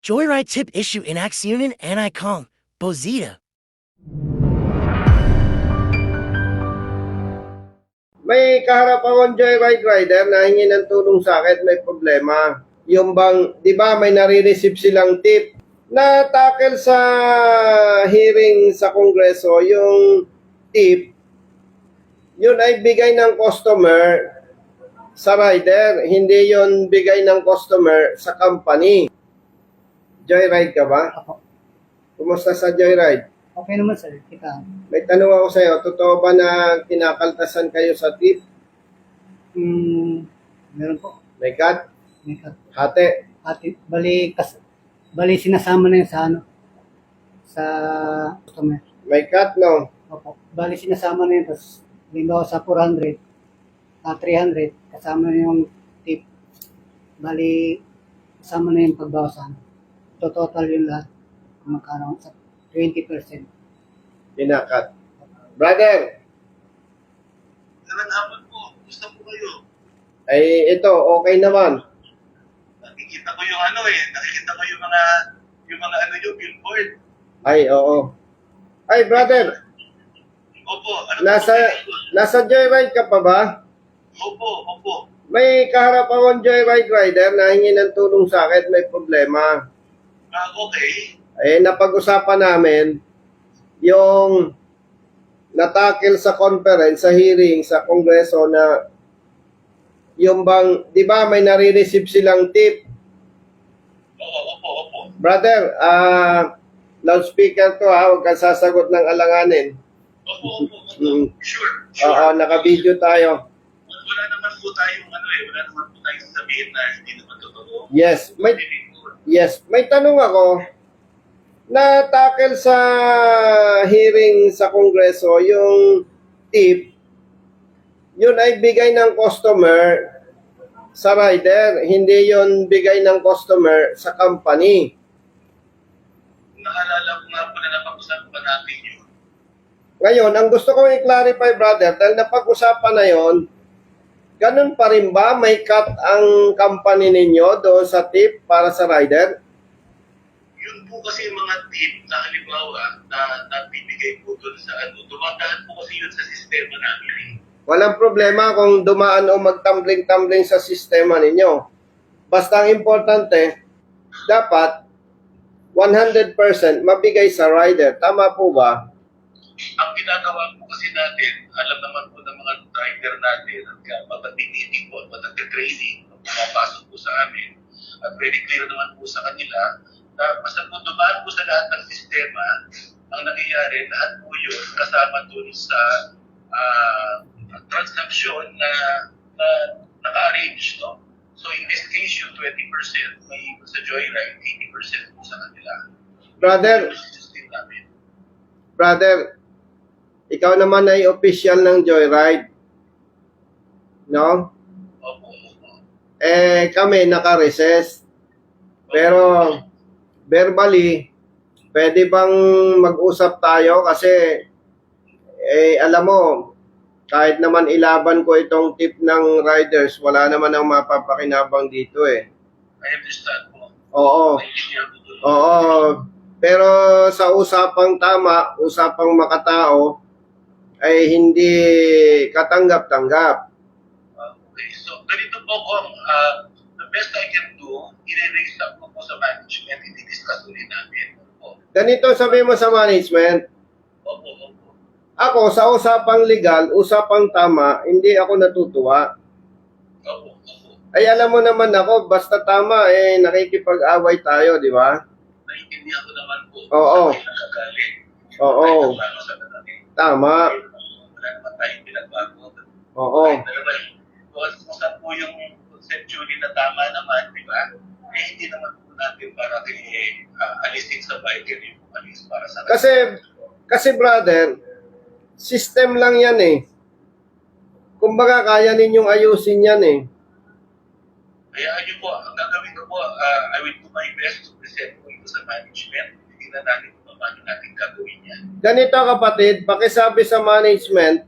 Joyride tip issue in Aksionen and Icon, Bozita. May kaharap akong joyride rider na hingi ng tulong sa akin, may problema. Yung bang, di ba may nare-receive silang tip na tackle sa hearing sa Kongreso, yung tip, yun ay bigay ng customer sa rider, hindi yun bigay ng customer sa company. Joyride ka ba? Ako. Kumusta sa joyride? Okay naman sir, kita. May tanong ako sa'yo, totoo ba na kinakaltasan kayo sa tip? Meron po. May cut? May cut. Hati? Bali sinasama na yun sa sa customer. May cut, no? Opo. Bali sinasama na yun, tapos limbawa sa 400, 300, kasama na yung tip. Bali, kasama na yung pagbawasan. Total yun lahat. Magkano sa 20%. Pinakat. Brother, Magandang hapon po. Gusto po kayo? ay ito, okay naman. Nakikita ko yung nakikita ko yung mga yung billboard. Ay, oo. Ay, brother, Opo. nasa joyride ka pa ba? Opo. May kaharap akong joyride rider na hingi ng tulong sa akin, may problema. Okay. Napag-usapan namin yung natakil sa conference, sa hearing, sa Kongreso na yung bang, di ba may nare-receive silang tip? Opo. Brother, loudspeaker to ha, huwag kang sasagot ng alanganin. Opo. Sure. Oo, naka-video tayo. Wala naman po tayong wala naman po tayong sasabihin na hindi naman totoo. Yes, may tanong ako. Na-tackle sa hearing sa Kongreso, yung tip, yun ay bigay ng customer sa rider, hindi yun bigay ng customer sa company. Nakalala ko nga po na napag-usapan pa natin yun. Ngayon, ang gusto kong i-clarify, brother, dahil napag-usapan na yon, ganun pa rin ba may cut ang company ninyo doon sa tip para sa rider? Yun po kasi yung mga tip na halimbawa na bibigay po doon sa dumadaan po kasi yun sa sistema namin. Walang problema kung dumaan o magtumbling-tumbling sa sistema ninyo. Basta ang importante, dapat 100% mabigay sa rider. Tama po ba? Ang ginagawa po kasi natin, alam naman po ng mga driver natin at mapag-meeting po at mapag-training, pumapasok po sa amin at very clear naman po sa kanila na basta po dumaan po sa lahat ng sistema, ang nangyayari, lahat po yun kasama dun sa transaction na naka-arrange, no? So in this case, yung 20% may sa Joyride, 80% po sa kanila. Brother, Yung system namin. brother, ikaw naman ay official ng Joyride. No? Opo. Kami naka-recess. Pero verbally, pwede bang mag-usap tayo kasi alam mo, kahit naman ilaban ko itong tip ng riders, wala naman ang mapapakinabang dito eh. I understand po. Oo. Naiintindihan ko doon. Oo. Pero sa usapang tama, usapang makatao, ay hindi katanggap-tanggap. Okay, so ganito po kung the best I can do, i-raise up ko po sa management, i-discuss ulit namin. Opo. Ganito sabi mo sa management, Opo. ako sa usapang legal, usapang tama, hindi ako natutuwa. Opo. Ay alam mo naman ako, basta tama, nakikipag-away tayo, di ba? Naiintindihan ko naman po. Oo. Sa nagagalit. Oo. Paano sa nagagalit. Tama. Wala naman tayong pinagbago. Oo. Kung saan po yung conceptually na tama naman, di ba? Hindi naman po natin para alisin sa biker yung alis para sa Kasi brother, system lang yan eh. Kumbaga kaya ninyong ayusin yan eh. Kaya ayun po, ang gagawin ko po, I will do my best to present po ito sa management. Tingnan natin kung paano natin gagawin yan. Ganito kapatid, pakisabi sa management,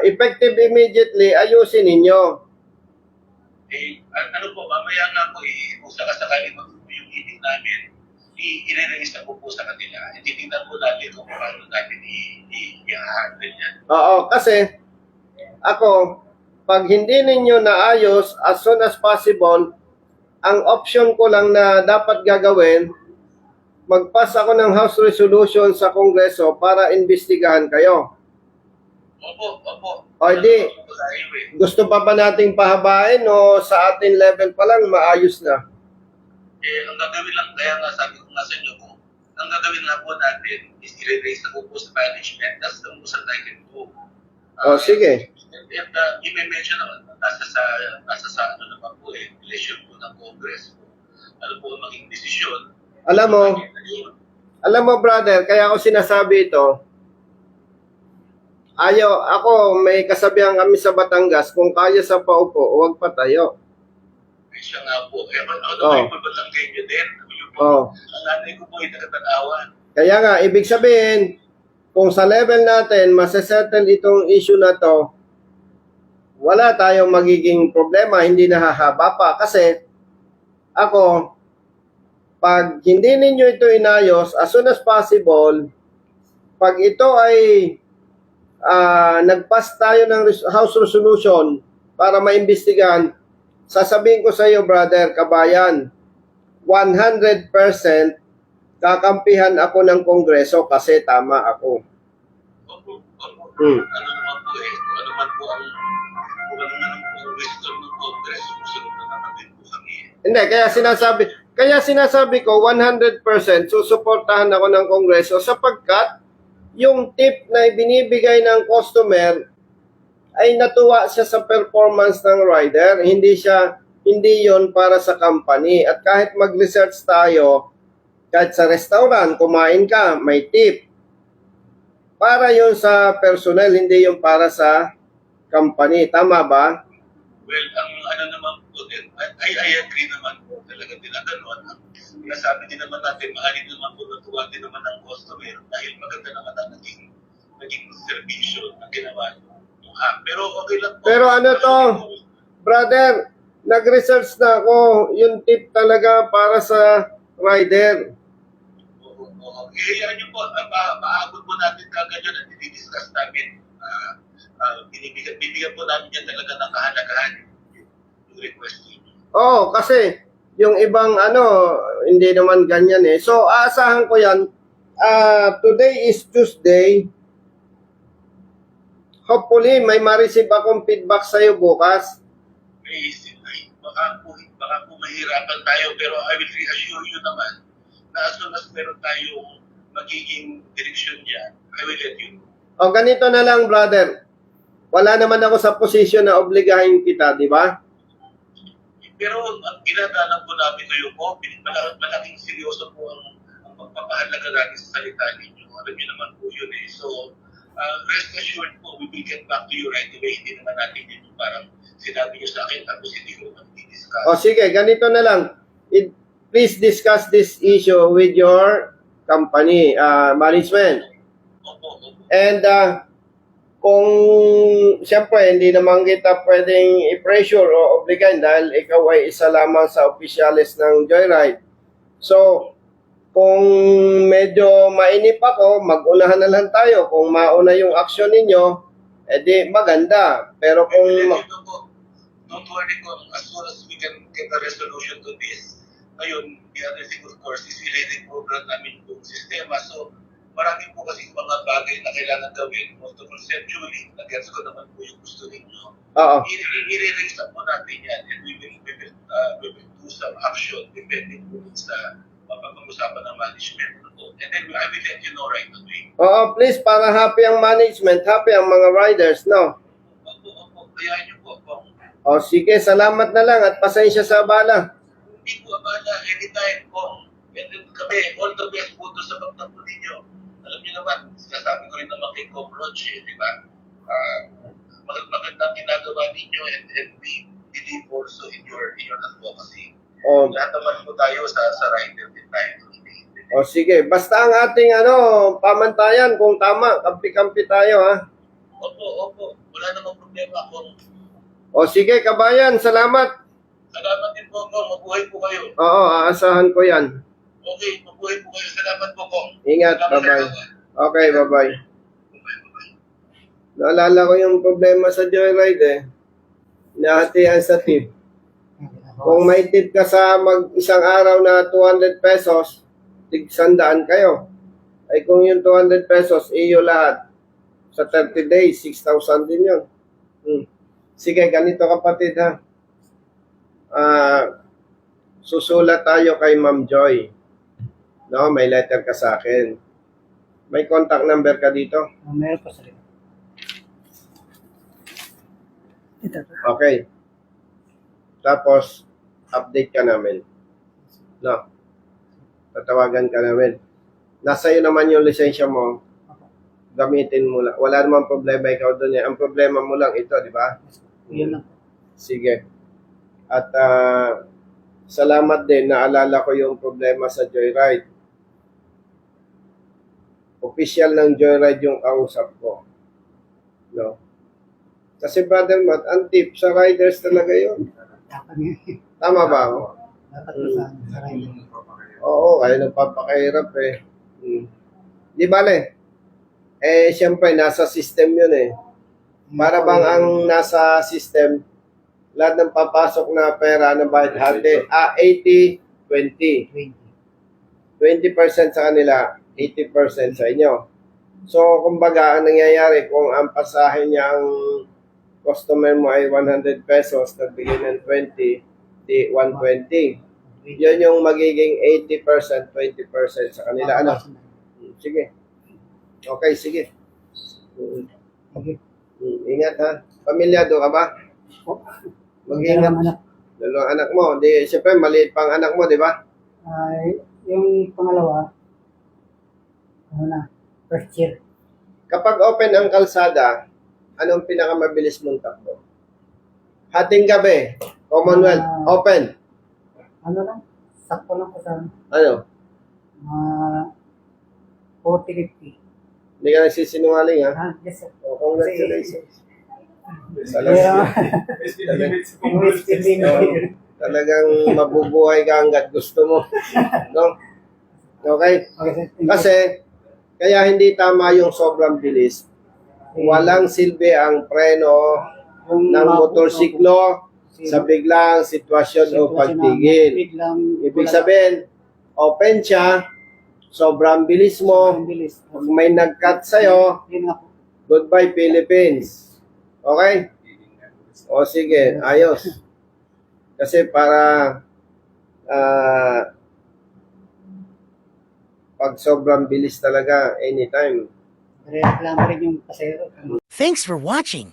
effective immediately, ayusin ninyo. Ano po, mamaya nga po, kung sakasakali magtuloy yung meeting namin, i-release na po sa kanila. Titignan po natin kung paano natin i-handle yan. Oo, kasi ako, pag hindi ninyo naayos as soon as possible, ang option ko lang na dapat gagawin, mag-pass ako ng House Resolution sa Kongreso para imbestigahan kayo. Opo. O di, gusto pa ba nating pahabain o sa ating level pa lang maayos na? Ang gagawin lang, kaya nga sabi ko nga sa inyo po, ang gagawin lang po natin is i-raise na po sa management, that's the most that I can do. O sige. And you may mention naman, nasa sa ano naman po election po ng Congress po. Ano po ang maging desisyon. Alam mo brother, kaya ako sinasabi ito, ako may kasabihan kami sa Batangas, kung kaya sa paupo, huwag patayo. Siya nga po. Ano po ba lang kayo din? Ang nanay ko po ay nagtatanawan. Kaya nga, ibig sabihin, kung sa level natin, masasettle itong issue na to, wala tayong magiging problema, hindi nahahaba pa. Kasi, ako, pag hindi ninyo ito inayos, as soon as possible, pag ito ay nag-pass tayo ng House Resolution para maimbestigahan, sasabihin ko sa iyo, brother, kabayan, 100% kakampihan ako ng Kongreso kasi tama ako. Opo. Ano naman po ano man po ang wisdom ng Kongreso, susunod na naman din po kami. Hindi, kaya sinasabi ko 100% susuportahan ako ng Kongreso sapagkat yung tip na ibinibigay ng customer ay natuwa siya sa performance ng rider, hindi yon para sa company. At kahit mag-research tayo, kahit sa restaurant, kumain ka, may tip. Para yon sa personnel, hindi yon para sa company. Tama ba? Well, ang ano naman po din, I agree naman po, talaga din na gano'n. Sinasabi din naman natin, mahalin naman po, natuwa din naman ng customer dahil maganda naman ang naging servisyo na ginawa nyo. Pero okay lang po. Pero ano to, brother, nag-research na ako, yung tip talaga para sa rider. Yan yun po, paabot po natin kagad yun at i-discuss namin. Bibigyan po namin yan talaga ng kahalagahan yung request niyo. Oo, kasi yung ibang hindi naman ganyan eh. So, aasahan ko yan. Today is Tuesday. Hopefully, may ma-receive akong feedback sa'yo bukas. Baka po mahirapan tayo, pero I will reassure you naman na as soon as meron tayong magiging direksyon niya, I will let you know. O, ganito na lang, brother. Wala naman ako sa posisyon na obligahin kita, di ba? Pero ang ginagalang po namin ngayon po, malaking seryoso po ang pagpapahalaga natin sa salita ninyo. Alam niyo naman po yun eh. So, rest assured po, we will get back to you right away. Hindi naman natin yun parang sinabi niyo sa akin tapos hindi ko naman i-discuss. O sige, ganito na lang. Please discuss this issue with your company management. Opo. And kung siyempre hindi naman kita pwedeng i-pressure o obligahin dahil ikaw ay isa lamang sa opisyalis ng Joyride. So, kung medyo mainip ako, mag-unahan na lang tayo. Kung mauna yung action ninyo, edi maganda. Pero kung... Don't worry po, as soon as we can get a resolution to this, ngayon, the other thing of course is i-reprogram namin yung sistema. So, marami po kasi mga bagay na kailangan gawin. Most of conceptually, nag-gets ko naman po yung gusto ninyo. Oo. I-raise up po natin yan and we will do some action depending po sa mapag-usapan ng management. And then I will let you know right away. Oo, please, para happy ang management, happy ang mga riders, no? Opo, kaya niyo po. O sige, salamat na lang at pasensya sa abala. Hindi po abala, anytime po. And then kami, all the best po sa pagtapo ninyo. Alam niyo naman, sinasabi ko rin naman kay Coach Roche, di ba? Magandang ginagawa ninyo and we believe also in your advocacy. Lahat naman po tayo sa rider din tayo. O sige, basta ang ating pamantayan kung tama, kampi-kampi tayo ha. Opo, wala namang problema kung... O sige, kabayan, salamat. Salamat din po, Kong. Mabuhay po kayo. Oo, aasahan ko yan. Okay, mabuhay po kayo. Salamat po, Kong. Ingat, Salamat bye-bye. sa inyo. Okay, bye-bye. Bye-bye. Naalala ko yung problema sa Joyride eh. Nahatian sa tip. Kung may tip ka sa isang araw na 200 pesos, tig 100 kayo. Ay kung yung 200 pesos, iyo lahat. Sa 30 days, 6,000 din yun. Sige, ganito kapatid ha. Susulat tayo kay Ma'am Joy. No, may letter ka sa akin. May contact number ka dito? Meron po sir. Ito. Okay. Tapos, update ka namin. No. Tatawagan ka namin. Nasa iyo naman yung lisensya mo. Gamitin mo lang. Wala namang problema ikaw doon. Ang problema mo lang ito, di ba? Yun lang. Sige. At salamat din. Naalala ko yung problema sa Joyride. Official ng Joyride yung kausap ko. No? Kasi brother Matt, ang tip sa riders talaga yun. Dapat nga. Tama ba ako? Dapat po sa rider. Oo, kaya nagpapakahirap eh. Di bale. Siyempre, nasa system yun eh. Para bang ang nasa system, lahat ng papasok na pera na bayad hati, 80, 20. 20% sa kanila, 80% sa inyo. So, kumbaga, ang nangyayari, kung ang pasahe niya, ang customer mo ay 100 pesos, nagbigay ng 20, di 120. Yun yung magiging 80%, 20% sa kanila. Ano? Sige. Okay, sige. Okay. Ingat ha. Pamilyado ka ba? Mag-ingat. Anak. Dalawang anak mo. Di, siyempre, maliit pang anak mo, di ba? Yung pangalawa, first year. Kapag open ang kalsada, anong pinakamabilis mong takbo? Hating gabi, Commonwealth, open. Ano lang, sakto lang ko sa Ano? 40-50. Hindi ka nagsisinungaling ha? Yes sir. Oh, congratulations. Kaya, Talagang mabubuhay ka hanggat gusto mo. No? Okay? okay sir. Kasi, kaya hindi tama yung sobrang bilis. Walang silbi ang preno ng motorsiklo sa biglang sitwasyon o pagtigil. Ibig sabihin, open siya, sobrang bilis mo, pag may nag-cut sa'yo, Yun nga po. goodbye Philippines. Okay? O sige, ayos. Kasi para pag sobrang bilis talaga, anytime. Reklamo rin yung pasero. Thanks for watching.